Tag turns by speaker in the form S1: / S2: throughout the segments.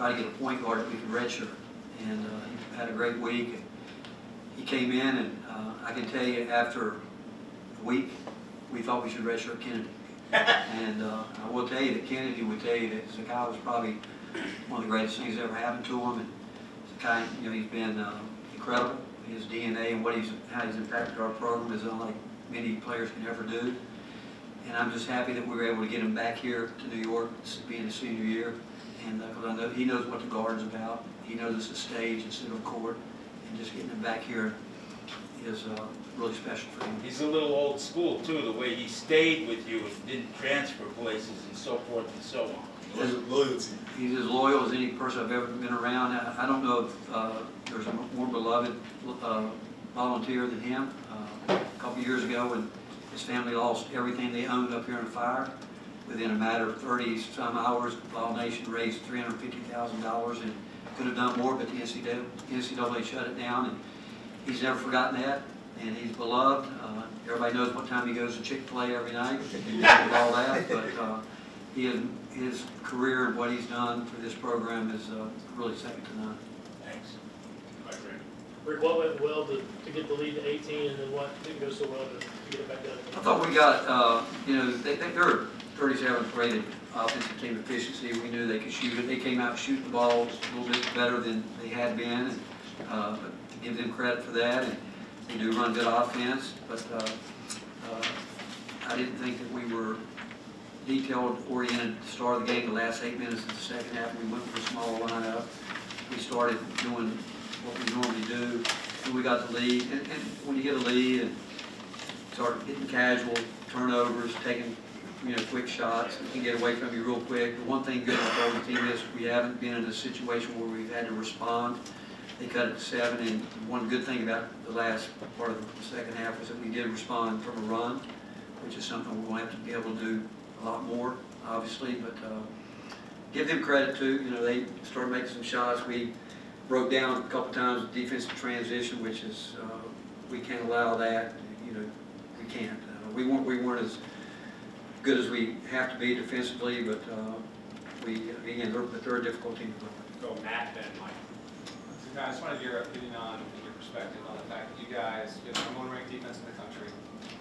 S1: try to get a point guard that we could redshirt. And he had a great week. He came in, and I can tell you after a week, we thought we should redshirt Kennedy. And I will tell you that Kennedy would tell you that Zakai was probably one of the greatest things that ever happened to him. And Zakai, you know, he's been incredible. His DNA and how he's impacted our program is unlike many players can ever do. And I'm just happy that we were able to get him back here to New York, being his senior year. And because I know he knows what the Guard's about. He knows it's a stage instead of a court. And just getting him back here is really special for him.
S2: He's a little old school too, the way he stayed with you and didn't transfer places and so forth and so on.
S3: Loyalty.
S1: He's as loyal as any person I've ever been around. I don't know if there's a more beloved volunteer than him. A couple years ago, when his family lost everything they owned up here in a fire, within a matter of 30-some hours, Vol Nation raised $350,000 and could have done more, but the NCAA shut it down. And he's never forgotten that, and he's beloved. Everybody knows what time he goes to Chick-fil-A every night and all that, but his career and what he's done for this program is really second to none.
S2: Thanks.
S4: Rick, what went well to get the lead to 18, and then what didn't go so well to get it back down?
S1: I thought we got, you know, they're 37th rated offensive team efficiency. We knew they could shoot it. They came out shooting the balls a little bit better than they had been, and, but to give them credit for that. And they do run good offense, but I didn't think that we were detailed-oriented to start the game. The last 8 minutes of the second half, we went for a small lineup. We started doing what we normally do. And we got the lead, and when you get a lead and start getting casual turnovers, taking quick shots, it can get away from you real quick. The one thing good about the team is we haven't been in a situation where we've had to respond. They cut it to 7, and one good thing about the last part of the second half was that we did respond from a run, which is something we're going to have to be able to do a lot more, obviously. But give them credit too. You know, they started making some shots. We broke down a couple times with defensive transition, which is we can't allow that. You know, we can't. We weren't as good as we have to be defensively, but they're a difficult team to play.
S5: Go Matt, then Mike.
S6: I just wanted your opinion on your perspective on the fact that you guys, you have the number 1 ranked defense in the country,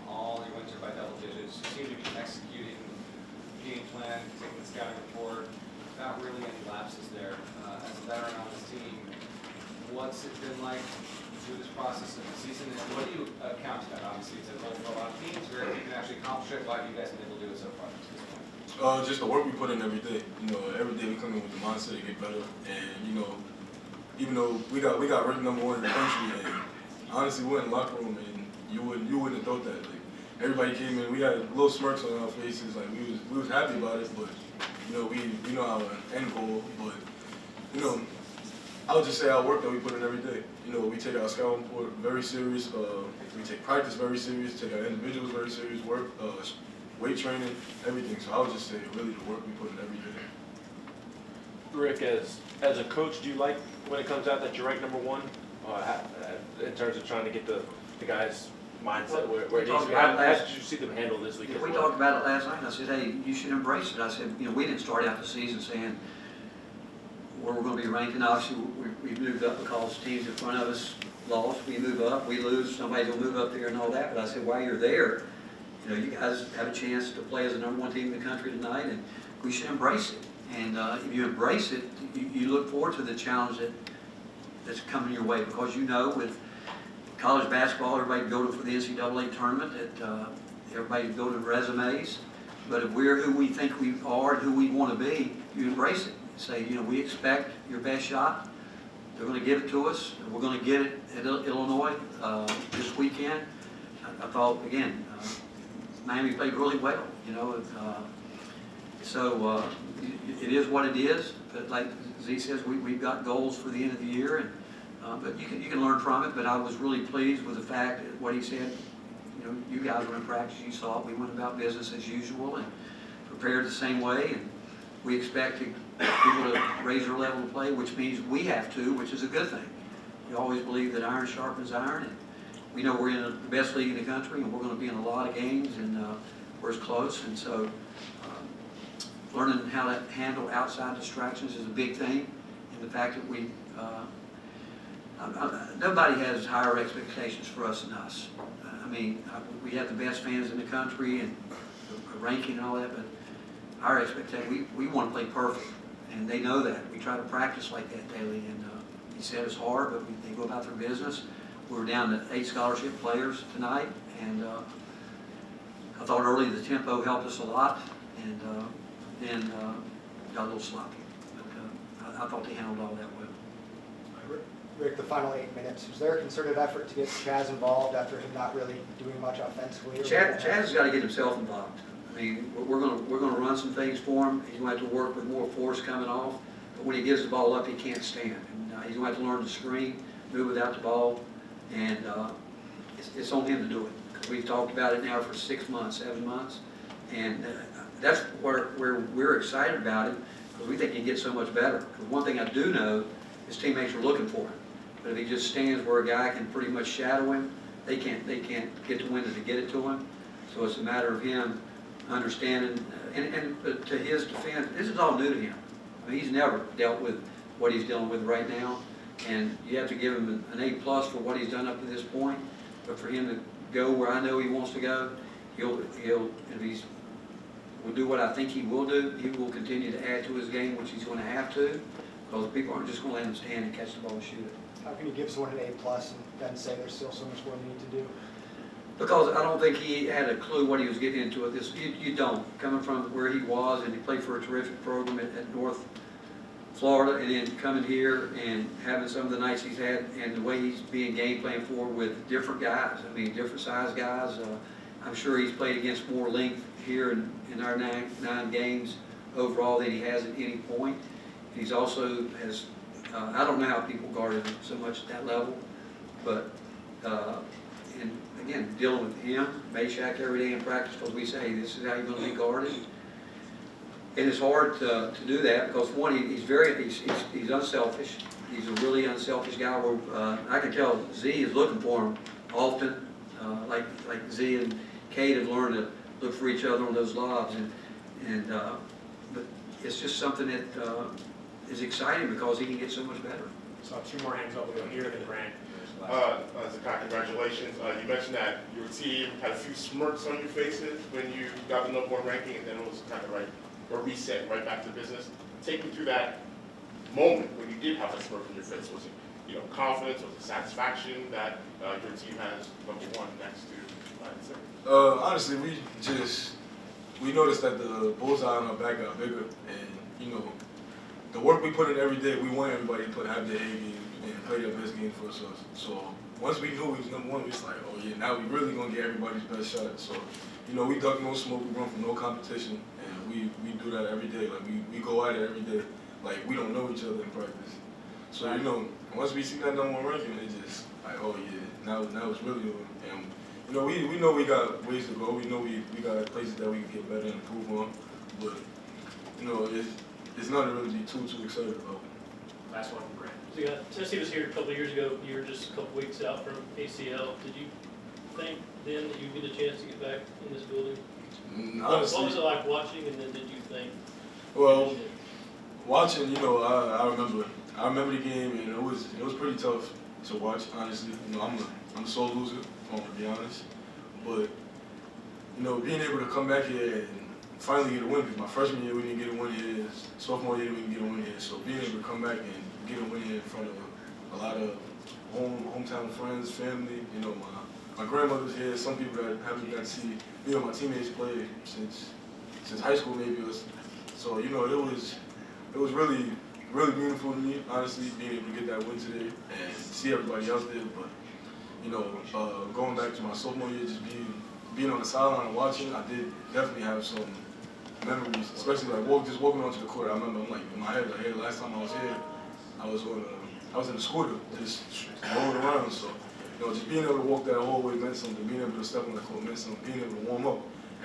S6: all your wins are by double digits. You seem to be executing the game plan, taking the scouting report, without really any lapses there. As a veteran on this team, what's it been like through this process of the season, and what do you account to that? Obviously, it's a goal for a lot of teams where you can actually accomplish it. Why have you guys been able to do it so far?
S3: Just the work we put in every day. You know, every day we come in with the mindset to get better, and you know, even though we got ranked number 1 in the country, and honestly, we were in the locker room, and you wouldn't have thought that. Like, everybody came in, we had little smirks on our faces, like we was happy about it, but you know, we know our end goal. But you know, I would just say our work that we put in every day. You know, we take our scouting report very serious. We take practice very serious. Take our individuals very serious. Work, weight training, everything. So I would just say really the work we put in every day.
S5: Rick, as a coach, do you like when it comes out that you're ranked number 1 in terms of trying to get the guys' mindset where it needs to be? How did you see them handle this week?
S1: We talked about it last night, and I said, hey, you should embrace it. I said, you know, we didn't start out the season saying where we're going to be ranked, and obviously we moved up because teams in front of us lost. We move up, we lose, somebody's going to move up there and all that. But I said, while you're there, you know, you guys have a chance to play as the number 1 team in the country tonight, and we should embrace it. And if you embrace it, you look forward to the challenge that's coming your way, because you know with college basketball, everybody's building for the NCAA tournament, everybody's building resumes. But if we're who we think we are and who we want to be, you embrace it. Say, you know, we expect your best shot. They're going to give it to us. We're going to get it at Illinois this weekend. I thought, again, Miami played really well, you know. So it is what it is. But like Z says, we've got goals for the end of the year, and but you can learn from it. But I was really pleased with the fact that what he said. You know, you guys were in practice. You saw it. We went about business as usual and prepared the same way. And we expect people to raise their level of play, which means we have to, which is a good thing. We always believe that iron sharpens iron, and we know we're in the best league in the country, and we're going to be in a lot of games, and we're as close. And so learning how to handle outside distractions is a big thing. the fact that we, nobody has higher expectations for us than us. I mean, we have the best fans in the country and the ranking and all that, but our expectation, we want to play perfect, and they know that. We try to practice like that daily, and he said it's hard, but they go about their business. We're down to 8 scholarship players tonight, and I thought early the tempo helped us a lot, and then got a little sloppy. But I thought they handled all that well.
S7: Rick, the final 8 minutes, was there a concerted effort to get Chaz involved after him not really doing much offensively?
S1: Chad's got to get himself involved. I mean, we're gonna run some things for him. He's going to have to work with more force coming off. But when he gives the ball up, he can't stand. And he's going to have to learn to screen, move without the ball, and it's on him to do it. Because we've talked about it now for 6 months, 7 months, and that's where we're excited about him, because we think he can get so much better. Because one thing I do know, his teammates are looking for him. But if he just stands where a guy can pretty much shadow him, they can't get the window to get it to him. So it's a matter of him understanding, and to his defense, this is all new to him. I mean, he's never dealt with what he's dealing with right now, and you have to give him an A+ for what he's done up to this point. But for him to go where I know he wants to go, he'll if he's will do what I think he will do. He will continue to add to his game, which he's going to have to, because people aren't just going to let him stand and catch the ball and shoot it.
S7: How can you give someone an A+ and then say there's still so much more they need to do?
S1: Because I don't think he had a clue what he was getting into at this. You don't. Coming from where he was, and he played for a terrific program at North Florida, and then coming here and having some of the nights he's had, and the way he's being game plan for with different guys. I mean, different size guys. I'm sure he's played against more length here in our nine games overall than he has at any point. He's also has. I don't know how people guarded him so much at that level, but and again, dealing with him, Meshack every day in practice, because we say this is how you're going to be guarded. And it's hard to do that because one, he's unselfish. He's a really unselfish guy. Where I can tell Z is looking for him often. Like Z and Kate have learned to look for each other on those lobs, but it's just something that is exciting because he can get so much better.
S5: So 2 more hands up, we'll go here, then Grant.
S8: Zakai, congratulations. You mentioned that your team had a few smirks on your faces when you got the #1 ranking, and then it was kind of like a reset, right back to business. Take me through that moment when you did have a smirk on your face. Was it, confidence, was it satisfaction that your team has #1 next to Madison?
S3: Honestly, we noticed that the bullseye on our back got bigger, and the work we put in every day, we want everybody to have their A game and play their best game for us. So once we knew he was #1, we was like, oh yeah, now we really gonna get everybody's best shot. So we duck no smoke, we run from no competition, and we do that every day. Like we go at it every day, like we don't know each other in practice. So once we see that #1 ranking, it just like, oh yeah, now it's really over. And we know we got ways to go. We know we got places that we can get better and improve on, but it's nothing really to be too excited about.
S5: Last one from Grant.
S4: So Tennessee was here a couple of years ago. You were just a couple weeks out from ACL. Did you think then that you'd get a chance to get back in this building?
S3: Honestly,
S4: What was it like watching, and then did you think?
S3: Well, watching, I remember the game, and it was pretty tough to watch. Honestly, I'm a sore loser, if I'm gonna be honest. But being able to come back here and finally get a win, because my freshman year we didn't get a win here, sophomore year we didn't get a win here. So being able to come back and get a win here in front of a lot of hometown friends, family, my grandmother's here. Some people that haven't got to see me or my teammates play since high school maybe. So it was really beautiful to me, honestly, being able to get that win today and see everybody else there. But going back to my sophomore year, just being on the sideline and watching, I did definitely have some memories, especially like just walking onto the court. I remember, I'm like in my head, like, hey, last time I was here, I was in the scooter, just rolling around. So just being able to walk that hallway meant something. Being able to step on the court meant something. Being able to warm up